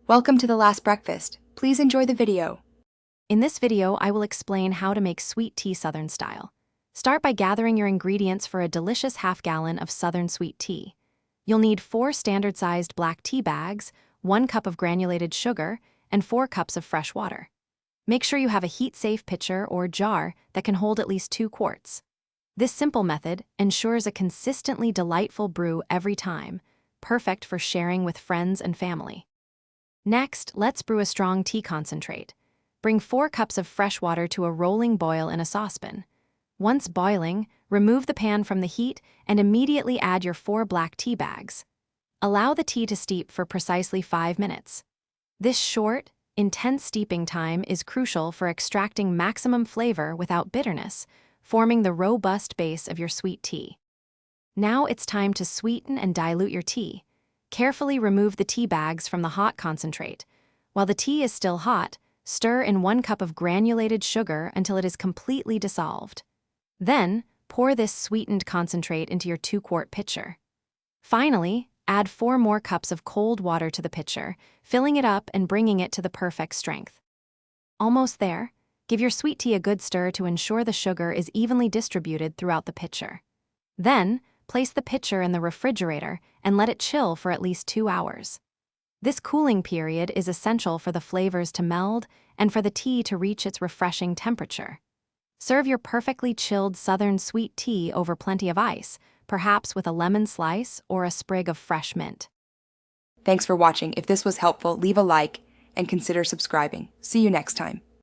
Welcome to the last breakfast. Please enjoy the video. In this video, I will explain how to make sweet tea Southern style. Start by gathering your ingredients for a delicious half-gallon of Southern sweet tea. You'll need 4 standard-sized black tea bags, 1 cup of granulated sugar, and 4 cups of fresh water. Make sure you have a heat-safe pitcher or jar that can hold at least 2 quarts. This simple method ensures a consistently delightful brew every time, perfect for sharing with friends and family. Next, let's brew a strong tea concentrate. Bring 4 cups of fresh water to a rolling boil in a saucepan. Once boiling, remove the pan from the heat and immediately add your 4 black tea bags. Allow the tea to steep for precisely 5 minutes. This short, intense steeping time is crucial for extracting maximum flavor without bitterness, forming the robust base of your sweet tea. Now it's time to sweeten and dilute your tea. Carefully remove the tea bags from the hot concentrate. While the tea is still hot, stir in 1 cup of granulated sugar until it is completely dissolved. Then, pour this sweetened concentrate into your 2-quart pitcher. Finally, add 4 more cups of cold water to the pitcher, filling it up and bringing it to the perfect strength. Almost there, give your sweet tea a good stir to ensure the sugar is evenly distributed throughout the pitcher. Then, place the pitcher in the refrigerator and let it chill for at least 2 hours. This cooling period is essential for the flavors to meld and for the tea to reach its refreshing temperature. Serve your perfectly chilled Southern sweet tea over plenty of ice, perhaps with a lemon slice or a sprig of fresh mint. Thanks for watching. If this was helpful, leave a like and consider subscribing. See you next time.